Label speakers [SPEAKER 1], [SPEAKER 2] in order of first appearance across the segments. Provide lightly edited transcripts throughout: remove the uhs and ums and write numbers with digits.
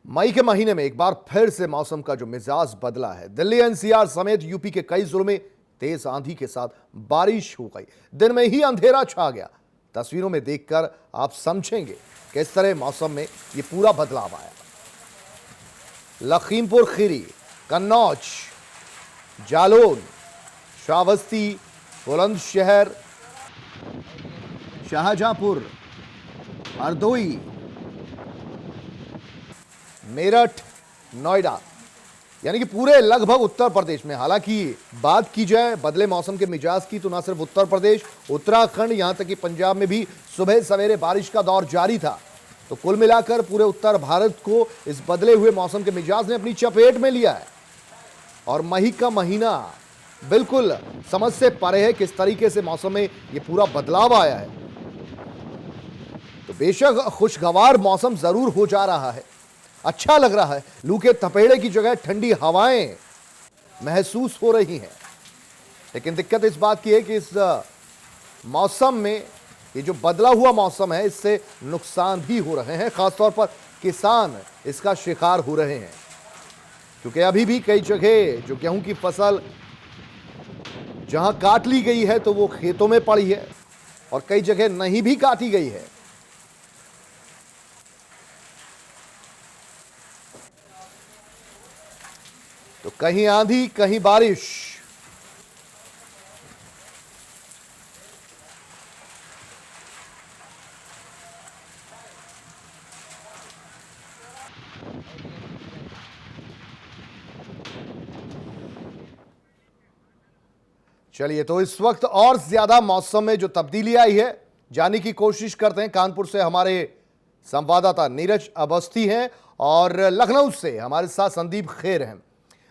[SPEAKER 1] मई के महीने में एक बार फिर से मौसम का जो मिजाज बदला है। दिल्ली एनसीआर समेत यूपी के कई जिलों में तेज आंधी के साथ बारिश हो गई। दिन में ही अंधेरा छा गया। तस्वीरों में देखकर आप समझेंगे किस तरह मौसम में ये पूरा बदलाव आया। लखीमपुर खीरी, कन्नौज, जालौन, श्रावस्ती, बुलंदशहर, शाहजहांपुर, हरदोई, मेरठ, नोएडा, यानी कि पूरे लगभग उत्तर प्रदेश में। हालांकि बात की जाए बदले मौसम के मिजाज की तो ना सिर्फ उत्तर प्रदेश, उत्तराखंड, यहां तक कि पंजाब में भी सुबह सवेरे बारिश का दौर जारी था। तो कुल मिलाकर पूरे उत्तर भारत को इस बदले हुए मौसम के मिजाज ने अपनी चपेट में लिया है। और मई का महीना बिल्कुल समझ से परे है किस तरीके से मौसम में यह पूरा बदलाव आया है। तो बेशक खुशगवार मौसम जरूर हो जा रहा है, अच्छा लग रहा है। लू के थपेड़े की जगह ठंडी हवाएं महसूस हो रही हैं। लेकिन दिक्कत इस बात की है कि इस मौसम में ये जो बदला हुआ मौसम है, इससे नुकसान भी हो रहे हैं। खासतौर पर किसान इसका शिकार हो रहे हैं, क्योंकि अभी भी कई जगह जो गेहूं की फसल जहां काट ली गई है तो वो खेतों में पड़ी है, और कई जगह नहीं भी काटी गई है। तो कहीं आंधी, कहीं बारिश। चलिए, तो इस वक्त और ज्यादा मौसम में जो तब्दीली आई है जानने की कोशिश करते हैं। कानपुर से हमारे संवाददाता नीरज अवस्थी हैं और लखनऊ से हमारे साथ संदीप खेर हैं।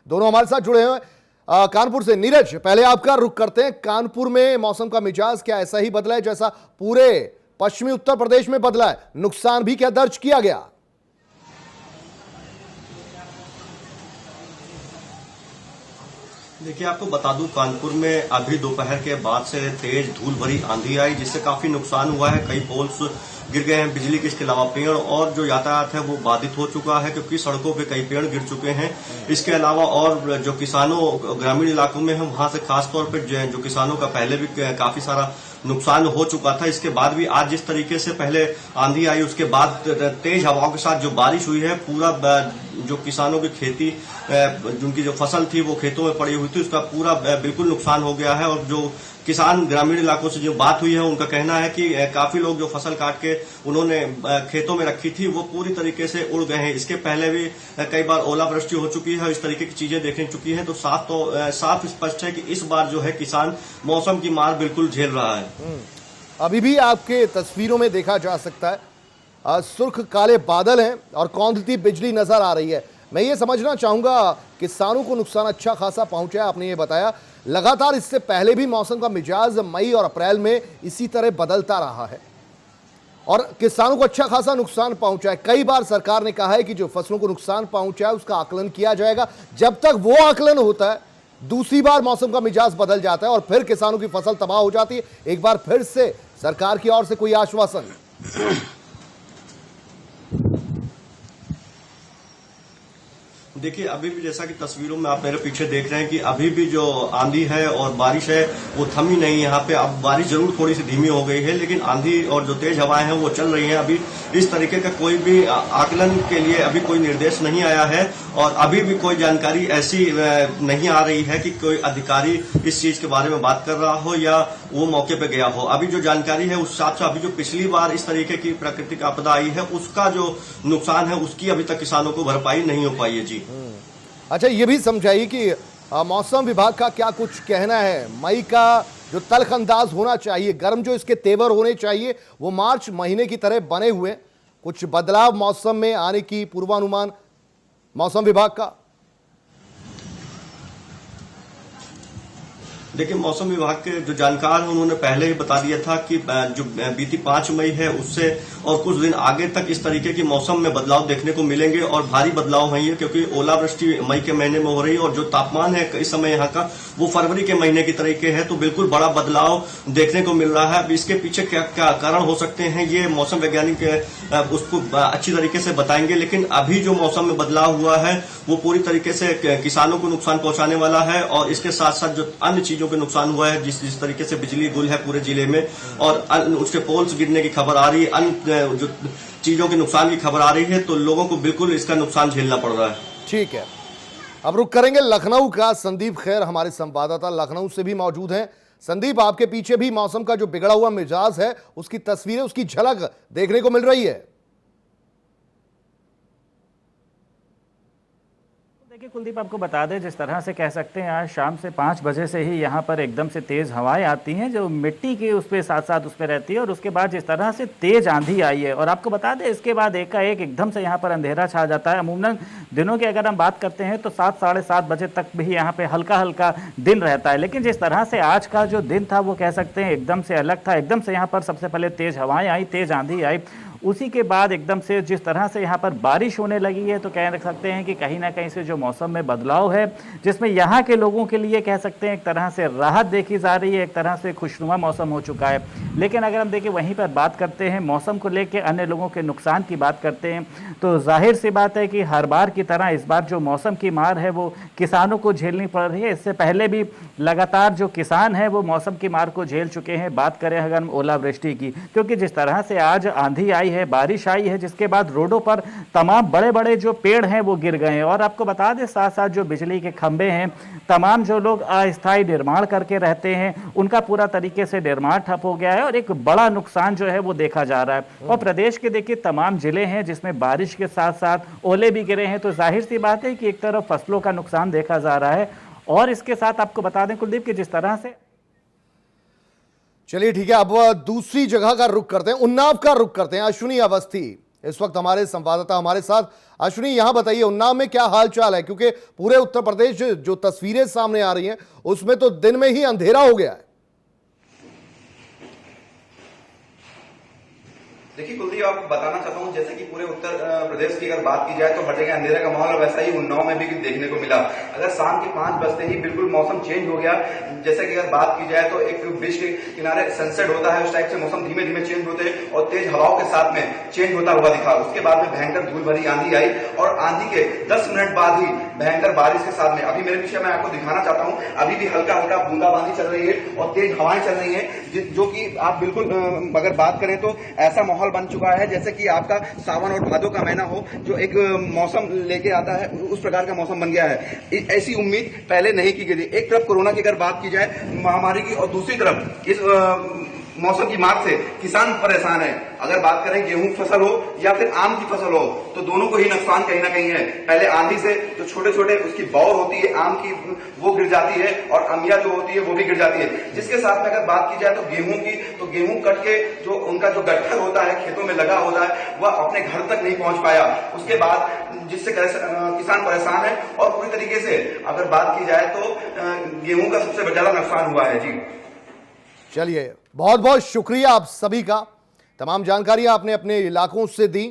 [SPEAKER 1] दोनों हमारे साथ जुड़े हैं कानपुर से। नीरज, पहले आपका रुख करते हैं। कानपुर में मौसम का मिजाज क्या ऐसा ही बदला है जैसा पूरे पश्चिमी उत्तर प्रदेश में बदला है? नुकसान भी क्या दर्ज किया गया?
[SPEAKER 2] देखिए, आपको बता दूं, कानपुर में अभी दोपहर के बाद से तेज धूल भरी आंधी आई, जिससे काफी नुकसान हुआ है। कई पोल्स गिर गए हैं बिजली के, इसके अलावा पेड़, और जो यातायात है वो बाधित हो चुका है, क्योंकि सड़कों पे कई पेड़ गिर चुके हैं। इसके अलावा और जो किसानों ग्रामीण इलाकों में है, वहां से खासतौर पर जो किसानों का पहले भी काफी सारा नुकसान हो चुका था। इसके बाद भी आज जिस तरीके से पहले आंधी आई, उसके बाद तेज हवाओं के साथ जो बारिश हुई है, पूरा जो किसानों की खेती, जिनकी जो फसल थी वो खेतों में पड़ी हुई थी, उसका पूरा बिल्कुल नुकसान हो गया है। और जो किसान ग्रामीण इलाकों से जो बात हुई है, उनका कहना है कि काफी लोग जो फसल काट के उन्होंने खेतों में रखी थी वो पूरी तरीके से उड़ गए हैं। इसके पहले भी कई बार ओलावृष्टि हो चुकी है, इस तरीके की चीजें देखने चुकी हैं। तो साफ स्पष्ट है कि इस बार जो है किसान मौसम की मार बिल्कुल झेल रहा है।
[SPEAKER 1] अभी भी आपके तस्वीरों में देखा जा सकता है सुर्ख काले बादल हैं और कौंधती बिजली नजर आ रही है। मैं ये समझना चाहूंगा, किसानों को नुकसान अच्छा खासा पहुंचा है, आपने ये बताया। लगातार इससे पहले भी मौसम का मिजाज मई और अप्रैल में इसी तरह बदलता रहा है और किसानों को अच्छा खासा नुकसान पहुंचा है। कई बार सरकार ने कहा है कि जो फसलों को नुकसान पहुंचा है उसका आकलन किया जाएगा। जब तक वो आकलन होता है, दूसरी बार मौसम का मिजाज बदल जाता है और फिर किसानों की फसल तबाह हो जाती है। एक बार फिर से सरकार की ओर से कोई आश्वासन?
[SPEAKER 2] देखिए, अभी भी जैसा कि तस्वीरों में आप मेरे पीछे देख रहे हैं कि अभी भी जो आंधी है और बारिश है वो थमी नहीं है। यहाँ पे अब बारिश जरूर थोड़ी सी धीमी हो गई है, लेकिन आंधी और जो तेज हवाएं हैं वो चल रही हैं। अभी इस तरीके का कोई भी आकलन के लिए अभी कोई निर्देश नहीं आया है और अभी भी कोई जानकारी ऐसी नहीं आ रही है कि कोई अधिकारी इस चीज के बारे में बात कर रहा हो या वो मौके पे गया हो। अभी जो जानकारी है उस हिसाब से अभी जो पिछली बार इस तरीके की प्राकृतिक आपदा आई है उसका जो नुकसान है उसकी अभी तक किसानों को भरपाई नहीं हो पाई है। जी,
[SPEAKER 1] अच्छा, ये भी समझाइए कि मौसम विभाग का क्या कुछ कहना है? मई का जो तल्ख अंदाज होना चाहिए, गर्म जो इसके तेवर होने चाहिए, वो मार्च महीने की तरह बने हुए। कुछ बदलाव मौसम में आने की पूर्वानुमान मौसम विभाग का?
[SPEAKER 2] देखिए, मौसम विभाग के जो जानकार हैं उन्होंने पहले ही बता दिया था कि जो बीती 5 मई है उससे और कुछ दिन आगे तक इस तरीके की मौसम में बदलाव देखने को मिलेंगे और भारी बदलाव है ये, क्योंकि ओलावृष्टि मई के महीने में हो रही है और जो तापमान है इस समय यहाँ का वो फरवरी के महीने की तरीके है, तो बिल्कुल बड़ा बदलाव देखने को मिल रहा है। अब इसके पीछे क्या क्या कारण हो सकते हैं ये मौसम वैज्ञानिक उसको अच्छी तरीके से बताएंगे, लेकिन अभी जो मौसम में बदलाव हुआ है वो पूरी तरीके से किसानों को नुकसान पहुंचाने वाला है और इसके साथ साथ जो अन्य चीजों पे नुकसान हुआ है, जिस तरीके से बिजली गुल है पूरे जिले में और उसके पोल्स गिरने की खबर आ रही है, अन्य जो चीजों के नुकसान की खबर आ रही है, तो लोगों को बिल्कुल इसका नुकसान झेलना पड़ रहा है।
[SPEAKER 1] ठीक है, अब रुक करेंगे लखनऊ का। संदीप खैर हमारे संवाददाता लखनऊ से भी मौजूद हैं। संदीप, आपके पीछे भी मौसम का जो बिगड़ा हुआ मिजाज है उसकी तस्वीरें, उसकी झलक देखने को मिल रही है।
[SPEAKER 3] देखिए कुलदीप, आपको बता दें, जिस तरह से कह सकते हैं आज शाम से 5 बजे से ही यहाँ पर एकदम से तेज़ हवाएं आती हैं जो मिट्टी के उस पर साथ साथ उस पर रहती है और उसके बाद जिस तरह से तेज़ आंधी आई है और आपको बता दें इसके बाद एकाएक एकदम से यहाँ पर अंधेरा छा जाता है। अमूमन दिनों की अगर हम बात करते हैं तो 7 साढ़े 7 बजे तक भी यहाँ पे हल्का हल्का दिन रहता है, लेकिन जिस तरह से आज का जो दिन था वो कह सकते हैं एकदम से अलग था। एकदम से यहाँ पर सबसे पहले तेज़ हवाएं आई, तेज़ आंधी आई, उसी के बाद एकदम से जिस तरह से यहाँ पर बारिश होने लगी है तो कह सकते हैं कि कहीं ना कहीं से जो मौसम में बदलाव है जिसमें यहाँ के लोगों के लिए कह सकते हैं एक तरह से राहत देखी जा रही है, एक तरह से खुशनुमा मौसम हो चुका है। लेकिन अगर हम देखें वहीं पर बात करते हैं मौसम को लेकर अन्य लोगों के नुकसान की बात करते हैं तो जाहिर सी बात है कि हर बार की तरह इस बार जो मौसम की मार है वो किसानों को झेलनी पड़ रही है। इससे पहले भी लगातार जो किसान है वो मौसम की मार को झेल चुके हैं। बात करें अगर हम ओलावृष्टि की, क्योंकि जिस तरह से आज आंधी आई है, बारिश आई है, जिसके बाद रोडों पर तमाम बड़े बड़े जो पेड़ हैं वो गिर गए हैं और आपको बता दें साथ साथ जो बिजली के खंभे हैं, तमाम जो लोग अस्थायी निर्माण करके रहते हैं उनका पूरा तरीके से निर्माण ठप हो गया है और एक बड़ा नुकसान जो है वो देखा जा रहा है। और प्रदेश के देखिए तमाम जिले हैं जिसमें बारिश के साथ साथ ओले भी गिरे हैं, तो जाहिर सी बात है कि एक तरफ फसलों का नुकसान देखा जा रहा है। और इसके साथ आपको बता दें कुलदीप कि जिस तरह से,
[SPEAKER 1] चलिए ठीक है, अब दूसरी जगह का रुख करते हैं, उन्नाव का रुख करते हैं। अश्विनी अवस्थी इस वक्त हमारे संवाददाता हमारे साथ। अश्विनी, यहां बताइए उन्नाव में क्या हालचाल है, क्योंकि पूरे उत्तर प्रदेश जो तस्वीरें सामने आ रही हैं उसमें तो दिन में ही अंधेरा हो गया है।
[SPEAKER 4] देखिए कुलदीप, आपको बताना चाहता हूं जैसे कि पूरे उत्तर प्रदेश की अगर बात की जाए तो हर जगह अंधेरे का माहौल, वैसा ही उन्नाव में भी देखने को मिला। अगर शाम के 5 बजते ही बिल्कुल मौसम चेंज हो गया। जैसे कि अगर बात की जाए तो एक बीच के किनारे सनसेट होता है, उस टाइप से मौसम धीमे धीमे चेंज होते और तेज हवाओं के साथ में चेंज होता हुआ दिखा। उसके बाद में भयंकर धूल भरी आंधी आई और आंधी के 10 मिनट बाद ही भयंकर बारिश के साथ में, अभी मेरे पीछे मैं आपको दिखाना चाहता हूँ, अभी भी हल्का हल्का बूंदाबांदी चल रही है और तेज हवाएं चल रही है, जो कि आप बिल्कुल अगर बात करें तो ऐसा माहौल बन चुका है जैसे कि आपका सावन और भादों का महीना हो, जो एक मौसम लेके आता है, उस प्रकार का मौसम बन गया है। ऐसी उम्मीद पहले नहीं की गई थी। एक तरफ कोरोना की अगर बात की जाए, महामारी की, और दूसरी तरफ इस मौसम की मार से किसान परेशान है। अगर बात करें गेहूं फसल हो या फिर आम की फसल हो तो दोनों को ही नुकसान कहीं ना कहीं है। पहले आंधी से जो छोटे छोटे उसकी बौर होती है आम की, वो गिर जाती है और अमिया जो होती है वो भी गिर जाती है। जिसके साथ में अगर बात की जाए तो गेहूं की, तो गेहूं कट के जो उनका जो गट्ठर होता है खेतों में लगा होता है वह अपने घर तक नहीं पहुंच पाया। उसके बाद जिससे किसान परेशान है और पूरी तरीके से अगर बात की जाए तो गेहूं का सबसे ज्यादा नुकसान हुआ है। जी
[SPEAKER 1] चलिए, बहुत बहुत शुक्रिया आप सभी का। तमाम जानकारियां आपने अपने इलाकों से दी।